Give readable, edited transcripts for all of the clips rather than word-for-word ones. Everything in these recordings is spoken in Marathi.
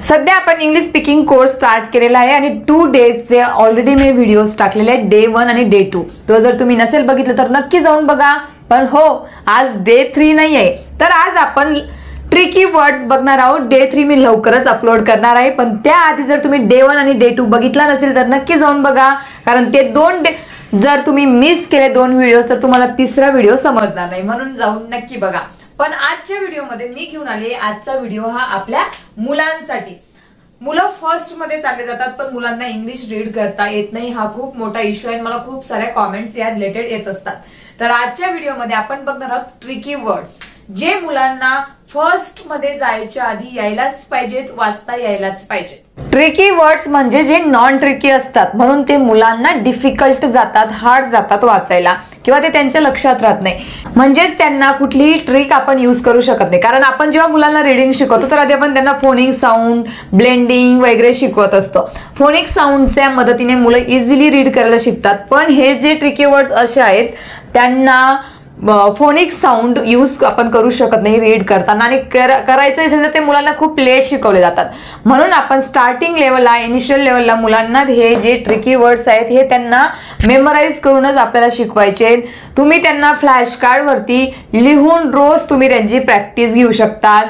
सध्या आपण इंग्लिश स्पीकिंग कोर्स स्टार्ट केलेला आहे आणि 2 डेजचे ऑलरेडी मी व्हिडिओज टाकलेले आहेत, डे 1 आणि डे 2. तो जर तुम्ही नसेल बघितलं तर नक्की जाऊन बघा. पण हो, आज डे 3 नाही आहे, तर आज आपण ट्रिकी वर्ड्स बघणार आहोत. डे 3 मी लवकरच अपलोड करणार आहे, पण त्याआधी जर तुम्ही डे 1 आणि डे 2 बघितला नसेल तर नक्की जाऊन बघा, कारण ते 2 डे जर तुम्ही मिस केले 2 व्हिडिओज तर तुम्हाला तिसरा व्हिडिओ समजणार नाही, म्हणून जाऊन नक्की बघा. पण आजच्या व्हिडिओमध्ये मी घेऊन आले, आजचा व्हिडिओ हा आपल्या मुलांसाठी. मुलं फर्स्ट मध्ये चालले जातात पण मुलांना इंग्लिश रीड करता येत नाही, हा खूप मोठा इश्यू आहे. मला खूप साऱ्या कॉमेंट्स या रिलेटेड येत असतात. तर आजच्या व्हिडिओमध्ये आपण बघणार आहोत ट्रिकी वर्ड्स, जे मुलांना फर्स्ट मध्ये जायच्या आधी यायलाच पाहिजेत, वाचता यायलाच पाहिजे. ट्रिकी वर्ड्स म्हणजे जे नॉन ट्रिकी असतात, म्हणून ते मुलांना डिफिकल्ट जातात, हार्ड जातात वाचायला, किंवा ते त्यांच्या लक्षात राहत नाही. म्हणजेच त्यांना कुठलीही ट्रिक आपण यूज करू शकत नाही. कारण आपण जेव्हा मुलांना रीडिंग शिकवतो तर आधी आपण त्यांना फोनिक साऊंड, ब्लेंडिंग वगैरे शिकवत असतो. फोनिक साऊंडच्या मदतीने मुलं इझिली रीड करायला शिकतात. पण हे जे ट्रिकी वर्ड्स असे आहेत त्यांना फोनिक साऊंड यूज आपण करू शकत नाही रीड करताना, आणि करायचं असेल तर ते मुलांना खूप लेट शिकवले जातात. म्हणून आपण स्टार्टिंग लेवलला, इनिशियल लेवलला मुलांना हे जे ट्रिकी वर्ड्स आहेत हे त्यांना मेमोराइज करूनच आपल्याला शिकवायचे. तुम्ही त्यांना फ्लॅश कार्ड वरती लिहून रोज तुम्ही त्यांची प्रॅक्टिस घेऊ शकता,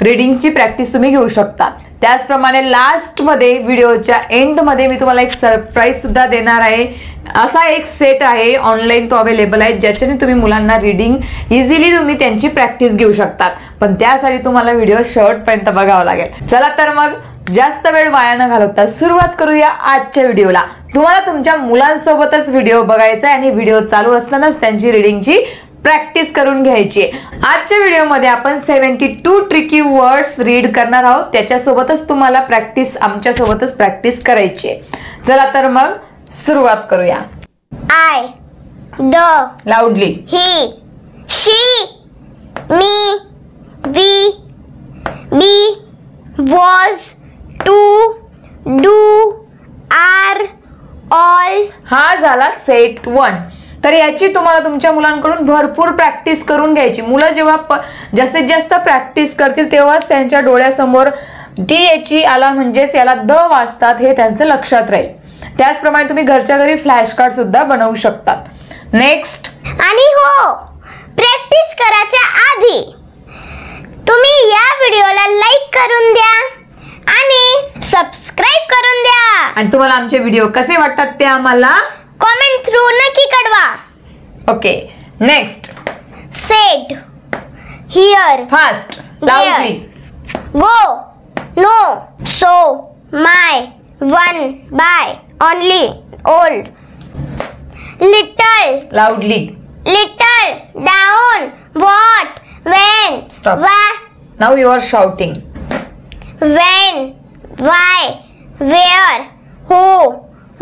रीडिंगची प्रॅक्टिस तुम्ही घेऊ शकता. त्याचप्रमाणे लास्ट मध्ये व्हिडिओच्या एंड मध्ये मी तुम्हाला एक सरप्राईज सुद्धा देणार आहे. असा एक सेट आहे ऑनलाईन, तो अवेलेबल आहे, ज्याच्याने तुम्ही मुलांना रीडिंग इझिली तुम्ही त्यांची प्रॅक्टिस घेऊ शकतात. पण त्यासाठी तुम्हाला व्हिडिओ शेवटपर्यंत बघावा लागेल. चला तर मग जास्त वेळ वाया न घालवता सुरुवात करूया आजच्या व्हिडिओला. तुम्हाला तुमच्या मुलांसोबतच व्हिडिओ बघायचा आहे आणि व्हिडिओ चालू असतानाच त्यांची रीडिंगची प्रॅक्टिस करून घ्यायची. आजच्या व्हिडिओमध्ये आपण 72 ट्रिकी वर्ड्स रीड करणार आहोत, त्याच्यासोबतच तुम्हाला प्रॅक्टिस, आमच्या सोबतच प्रॅक्टिस करायची. चला तर मग सुरुवात करूया. I, the, लाऊडली. he, she, me, we, be, was, to, do, are, all. हा झाला सेट 1. तर याची तुम्हाला तुमच्या मुलांकडून भरपूर प्रॅक्टिस करून घ्यायची. मुलं जेव्हा जास्तीत जास्त प्रॅक्टिस करतील तेव्हाच त्यांच्या डोळ्यासमोर टी आला म्हणजेच याला द वाचतात हे त्यांचं लक्षात राहील. त्याचप्रमाणे तुम्ही घरच्या घरी फ्लॅश कार्ड सुद्धा बनवू शकतात. नेक्स्ट. आणि हो, प्रॅक्टिस करायच्या आधी तुम्ही या व्हिडिओला लाईक करून द्या आणि सबस्क्राइब करून द्या. आणि तुम्हाला आमचे व्हिडिओ कसे वाटतात ते आम्हाला कमेंट थ्रू नक्की कळवा. Okay. Next. Said, here, fast, loudly. Go, no, so, my, one, bye, only, old. Little, loudly. Little, down, what, when, Stop. Why. Now you are shouting. When, why, where, who,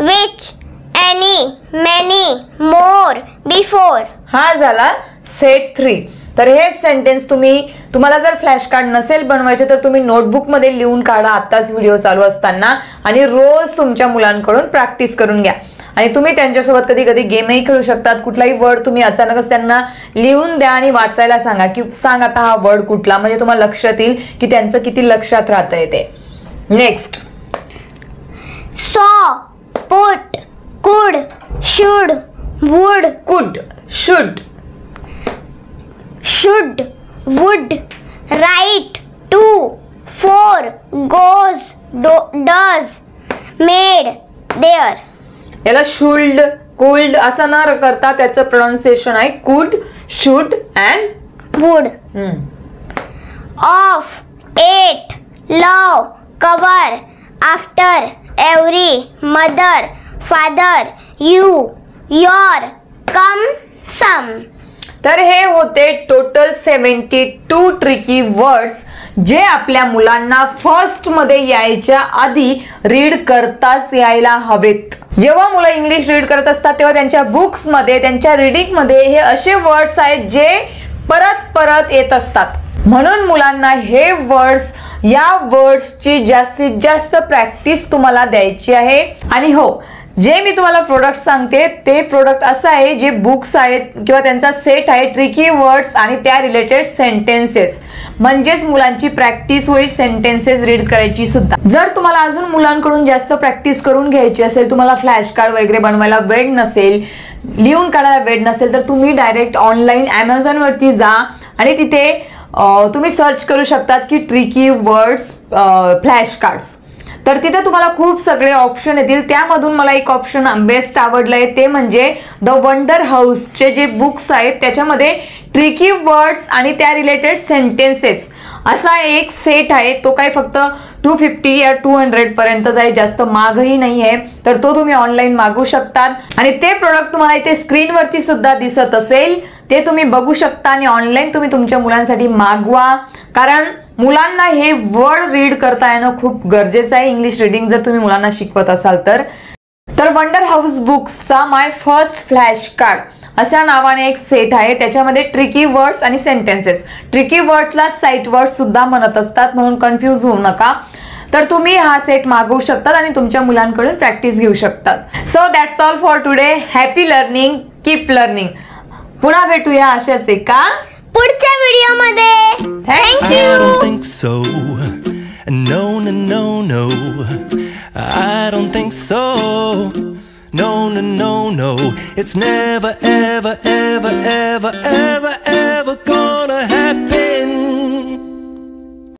which, any, many, more, before. हा झाला सेट 3. तर हे सेंटेन्स तुम्हाला जर फ्लॅश कार्ड नसेल बनवायचे तर तुम्ही नोटबुक मध्ये लिहून काढा आताच व्हिडिओ चालू असताना, आणि रोज तुमच्या मुलांकडून प्रॅक्टिस करून घ्या. आणि तुम्ही त्यांच्यासोबत कधी कधी गेमही खेळू शकतात. कुठलाही वर्ड तुम्ही अचानकच त्यांना लिहून द्या आणि वाचायला सांगा, की सांग आता हा वर्ड कुठला, म्हणजे तुम्हाला लक्षात येईल की त्यांचं किती लक्षात राहतंय ते. Next. saw, put, could, should, would, कुड, should, should, would, right, to, for, goes, does, made, there. याला शुल्ड, कुल्ड असं न करता त्याचं प्रोनाउन्सिएशन आहे कुड, should and would. Of, ate, love, cover, after, every, mother, father, you, your, come, some. तर हे होते टोटल 72 ट्रिकी वर्ड्स, जे आपल्या मुलांना फर्स्ट मध्ये यायच्या आधी रीड करताच यायला हवेत. जेव्हा मुलं इंग्लिश रीड करत असतात तेव्हा त्यांच्या बुक्स मध्ये, त्यांच्या रीडिंग मध्ये हे असे वर्ड्स आहेत जे परत परत येत असतात. म्हणून मुलांना हे वर्ड्स, या वर्ड्सची जास्तीत जास्त प्रॅक्टिस तुम्हाला द्यायची आहे. आणि हो, जे मी तुम्हाला प्रोडक्ट सांगते ते प्रोडक्ट असं आहे जे बुक्स आहेत किंवा त्यांचा सेट आहे ट्रिकी वर्ड्स आणि त्या रिलेटेड सेंटेन्सेस, म्हणजेच मुलांची प्रॅक्टिस होईल सेंटेन्सेस रीड करायची सुद्धा. जर तुम्हाला अजून मुलांकडून जास्त प्रॅक्टिस करून घ्यायची असेल, तुम्हाला फ्लॅश कार्ड वगैरे बनवायला वेळ नसेल, लिहून काढायला वेळ नसेल, तर तुम्ही डायरेक्ट ऑनलाईन Amazon वरती जा आणि तिथे तुम्ही सर्च करू शकतात की ट्रिकी वर्ड्स फ्लॅश कार्ड्स. तर तिथे तुम्हाला खूप सगळे ऑप्शन येतील. त्यामधून मला एक ऑप्शन बेस्ट आवडलंय, ते म्हणजे द वंडर हाऊसचे जे बुक्स आहेत त्याच्यामध्ये ट्रिकी वर्ड्स आणि त्या रिलेटेड सेंटेन्सेस असा एक सेट आहे. तो काय फक्त 250 या 200 पर्यंतच आहे, जास्त महागही नाही आहे. तर तो तुम्ही ऑनलाईन मागवू शकतात आणि ते प्रोडक्ट तुम्हाला इथे स्क्रीनवरती सुद्धा दिसत असेल, ते तुम्ही बघू शकता आणि ऑनलाईन तुम्ही तुमच्या मुलांसाठी मागवा. कारण मुलांना हे वर्ड रीड करता येणं खूप गरजेचं आहे, इंग्लिश रीडिंग जर तुम्ही मुलांना शिकवत असाल तर. वंडर हाऊस बुक्सचा माय फर्स्ट फ्लॅश कार्ड अशा नावाने एक सेट आहे. त्याच्यामध्ये ट्रिकी वर्ड्स आणि सेंटेन्सेस, ट्रिकी वर्ड्सला साईट वर्ड्स सुद्धा म्हणत असतात, म्हणून कन्फ्यूज होऊ नका. तर तुम्ही हा सेट मागवू शकतात आणि तुमच्या मुलांकडून प्रॅक्टिस घेऊ शकतात. So that's all for today. Happy learning, keep learning. पुन्हा भेटूया अशाच एका पुढच्या व्हिडिओमध्ये. Thank you. I don't think so. No, no, no, no. I don't think so. No, no, no, no. It's never, ever, ever, ever, ever, ever